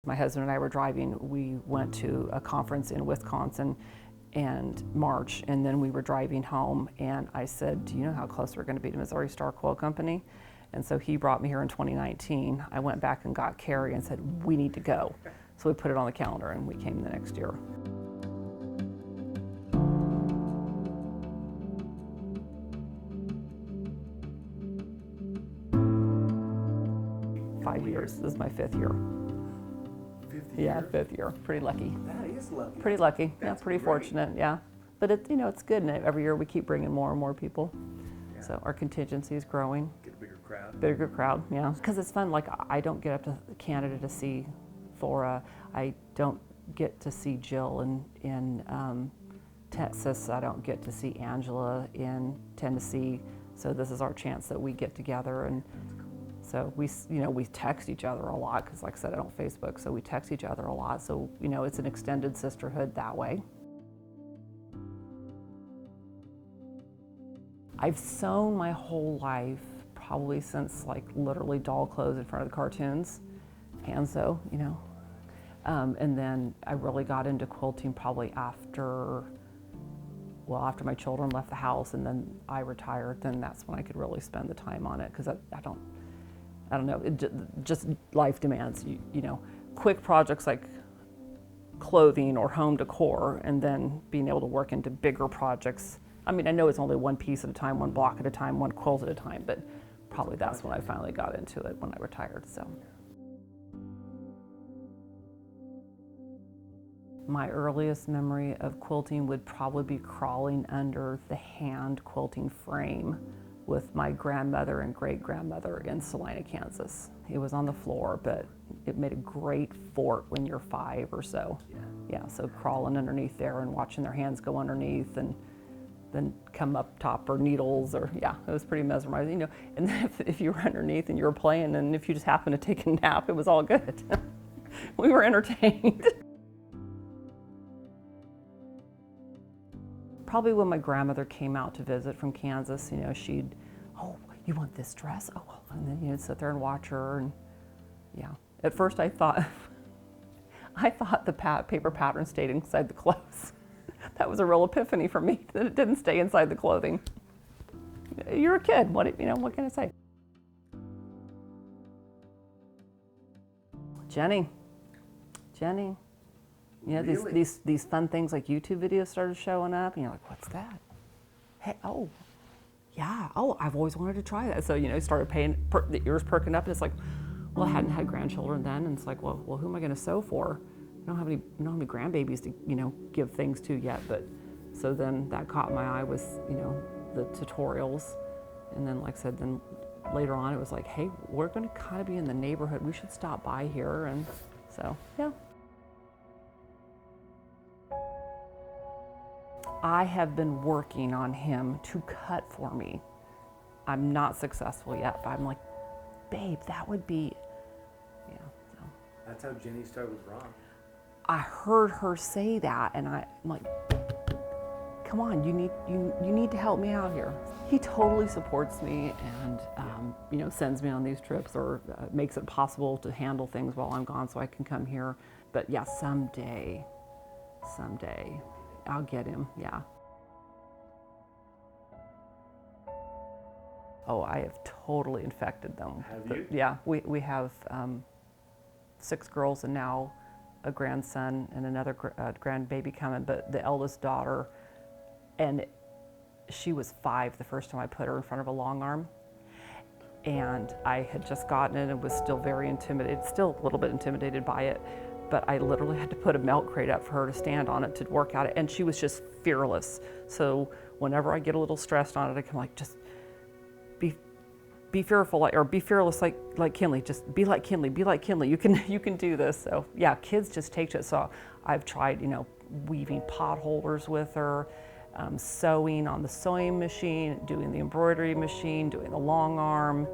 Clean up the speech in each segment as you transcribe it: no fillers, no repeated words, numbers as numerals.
My husband and I were driving. We went to a conference in Wisconsin in March, and then we were driving home, and I said, do you know how close we're going to be to Missouri Star Quilt Company? And so he brought me here in 2019. I went back and got Carrie and said, we need to go. So we put it on the calendar, and we came the next year. Five years. This is my fifth year. Yeah, fifth year. Pretty lucky. That is lucky. Pretty lucky. That's pretty great. fortunate. Yeah, but it's good. And every year we keep bringing more and more people. Yeah. So our contingency is growing. Get a bigger crowd. Bigger crowd. Yeah, because it's fun. Like I don't get up to Canada to see Thora. I don't get to see Jill in Texas. I don't get to see Angela in Tennessee. So this is our chance that we get together, and so we text each other a lot, because like I said, I don't Facebook, so we text each other a lot. So it's an extended sisterhood that way. I've sewn my whole life, probably since like literally doll clothes in front of the cartoons, hand sew, and then I really got into quilting probably after my children left the house, and then I retired. Then that's when I could really spend the time on it, because I don't know, just life demands, quick projects like clothing or home decor, and then being able to work into bigger projects. I mean, I know it's only one piece at a time, one block at a time, one quilt at a time, but probably that's when I finally got into it, when I retired. So my earliest memory of quilting would probably be crawling under the hand quilting frame with my grandmother and great-grandmother in Salina, Kansas. It was on the floor, but it made a great fort when you're 5 or so. Yeah, so crawling underneath there and watching their hands go underneath and then come up top, or needles, or it was pretty mesmerizing, And then if you were underneath and you were playing, and if you just happened to take a nap, it was all good. We were entertained. Probably when my grandmother came out to visit from Kansas, she'd, oh, you want this dress? Oh, well, and then you'd sit there and watch her, and At first I thought the paper pattern stayed inside the clothes. That was a real epiphany for me, that it didn't stay inside the clothing. You're a kid, what can I say? Jenny. Really? These fun things like YouTube videos started showing up, and you're like, what's that? Hey, oh, yeah, oh, I've always wanted to try that. So, started the ears perking up, and it's like, well, I hadn't had grandchildren then, and it's like, well, who am I gonna sew for? I don't have any grandbabies to, give things to yet, but, so then that caught my eye with, the tutorials, and then, like I said, then later on it was like, hey, we're gonna kind of be in the neighborhood, we should stop by here, and so, yeah. I have been working on him to cut for me. I'm not successful yet, but I'm like, babe, that would be, so. That's how Jenny started with Ron. I heard her say that, and I'm like, come on, you need to help me out here. He totally supports me, and sends me on these trips, or makes it possible to handle things while I'm gone so I can come here. But yeah, someday, I'll get him, yeah. Oh, I have totally infected them. Have you? Yeah, we have 6 girls and now a grandson and another grandbaby coming, but the eldest daughter, and she was 5 the first time I put her in front of a long arm. And I had just gotten it and was still very intimidated, still a little bit intimidated by it. But I literally had to put a milk crate up for her to stand on it to work out it, and she was just fearless. So whenever I get a little stressed on it, I can like, just be fearful, or be fearless like Kinley. Just be like Kinley. Be like Kinley. You can do this. So yeah, kids just take to it. So I've tried, weaving pot holders with her, sewing on the sewing machine, doing the embroidery machine, doing the long arm,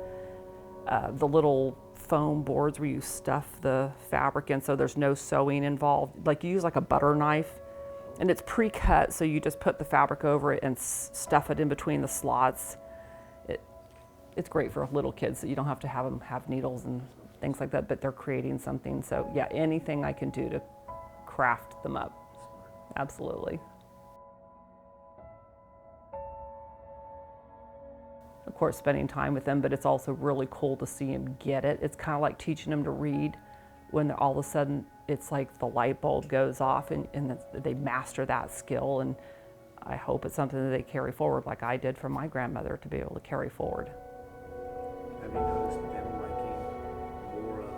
the little foam boards where you stuff the fabric in so there's no sewing involved. Like you use like a butter knife, and it's pre-cut, so you just put the fabric over it and stuff it in between the slots. It's great for little kids, so you don't have to have them have needles and things like that, but they're creating something. So yeah, anything I can do to craft them up. Absolutely. Of course, spending time with them, but it's also really cool to see them get it. It's kind of like teaching them to read when all of a sudden it's like the light bulb goes off and they master that skill. And I hope it's something that they carry forward like I did from my grandmother to be able to carry forward. Have you noticed them liking more of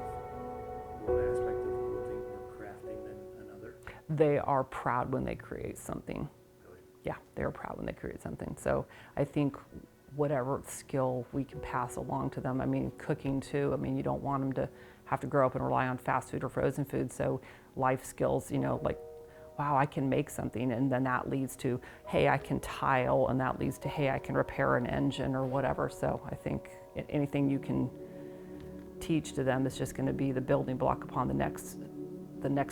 one aspect of quilting or crafting than another? They are proud when they create something. Really? Yeah, they're proud when they create something. So I think whatever skill we can pass along to them. I mean, cooking too. I mean, you don't want them to have to grow up and rely on fast food or frozen food. So life skills, you know, like, wow, I can make something. And then that leads to, hey, I can tile. And that leads to, hey, I can repair an engine or whatever. So I think anything you can teach to them is just going to be the building block upon the next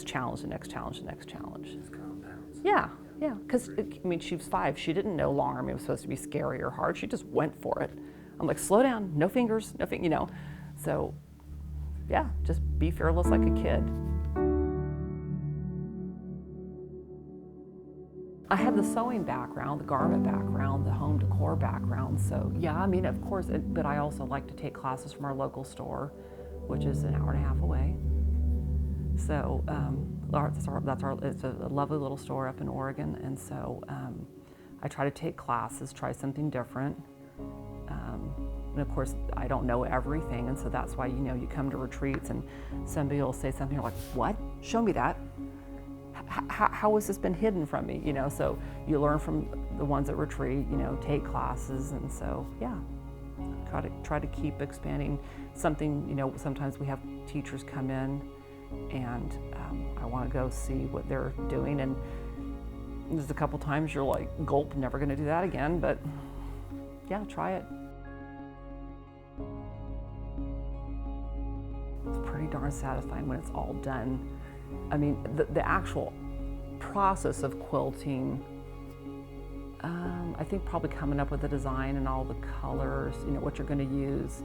challenge, the next challenge, the next challenge. It's compounds. Yeah. Yeah, because, I mean, she was 5. She didn't know long arm was supposed to be scary or hard. She just went for it. I'm like, slow down, no fingers, nothing, you know. So, yeah, just be fearless like a kid. I have the sewing background, the garment background, the home decor background. So, yeah, I mean, of course, but I also like to take classes from our local store, which is an hour and a half away. So it's a lovely little store up in Oregon, and so I try to take classes, try something different. And of course, I don't know everything, and so that's why, you know, you come to retreats and somebody will say something, you're like, what? Show me that. How has this been hidden from me? You know, so you learn from the ones at retreat, you know, take classes, and so, yeah. Try to keep expanding something, you know, sometimes we have teachers come in and I want to go see what they're doing, and there's a couple times you're like, gulp, never going to do that again, but yeah, try it. It's pretty darn satisfying when it's all done. I mean, the actual process of quilting, I think probably coming up with the design and all the colors, you know, what you're going to use.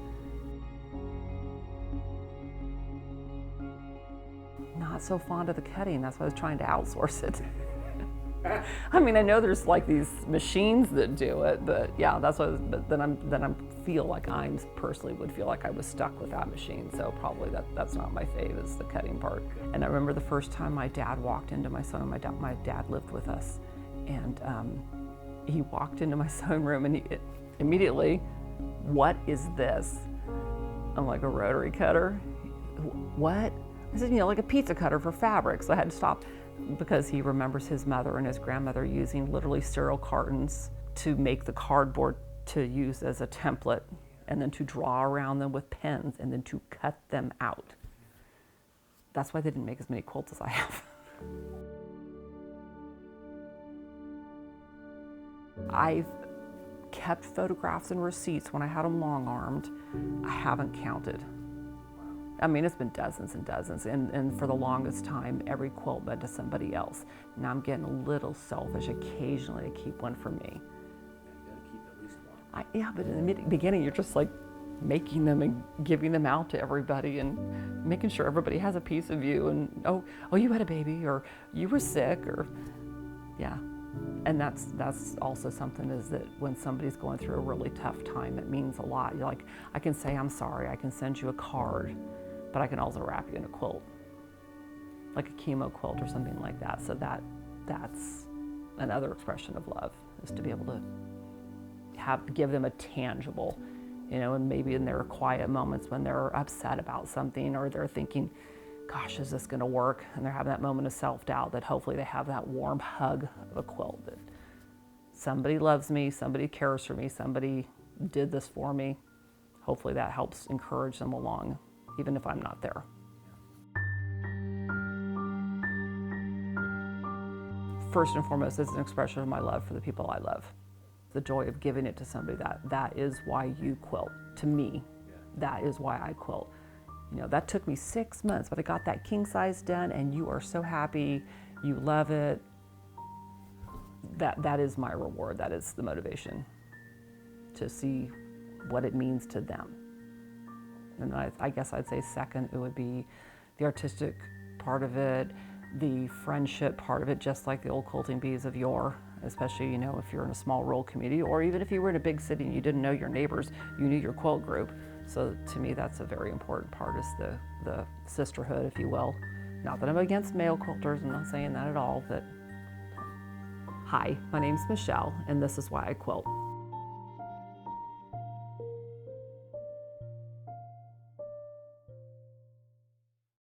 Not so fond of the cutting. That's why I was trying to outsource it. I mean, I know there's like these machines that do it, but yeah, that's what. But then I feel like I personally would feel like I was stuck with that machine. So probably that's not my fave, is the cutting part. And I remember the first time my dad walked into my sewing. My dad lived with us, and he walked into my sewing room, and he immediately, what is this? I'm like, a rotary cutter. What? I said, you know, like a pizza cutter for fabric. So I had to stop because he remembers his mother and his grandmother using literally cereal cartons to make the cardboard to use as a template, and then to draw around them with pens, and then to cut them out. That's why they didn't make as many quilts as I have. I've kept photographs and receipts when I had them long-armed. I haven't counted. I mean, it's been dozens and dozens, and for the longest time, every quilt went to somebody else. Now I'm getting a little selfish occasionally to keep one for me. You gotta keep at least one. Yeah, but in the beginning, you're just like making them and giving them out to everybody and making sure everybody has a piece of you, and oh, you had a baby, or you were sick, or yeah. And that's also something, is that when somebody's going through a really tough time, it means a lot. You're like, I can say I'm sorry, I can send you a card, but I can also wrap you in a quilt, like a chemo quilt or something like that. So that's another expression of love, is to be able to give them a tangible, you know, and maybe in their quiet moments when they're upset about something, or they're thinking, gosh, is this going to work? And they're having that moment of self-doubt, that hopefully they have that warm hug of a quilt, that somebody loves me, somebody cares for me, somebody did this for me. Hopefully that helps encourage them along, even if I'm not there. First and foremost, it's an expression of my love for the people I love. The joy of giving it to somebody, that is why you quilt. To me, that is why I quilt. You know, that took me 6 months, but I got that king size done, and you are so happy, you love it. That is my reward. That is the motivation, to see what it means to them. And I guess I'd say second, it would be the artistic part of it, the friendship part of it, just like the old quilting bees of yore, especially, you know, if you're in a small rural community, or even if you were in a big city and you didn't know your neighbors, you knew your quilt group. So to me, that's a very important part, is the sisterhood, if you will. Not that I'm against male quilters, I'm not saying that at all, but hi, my name's Michelle, and this is why I quilt.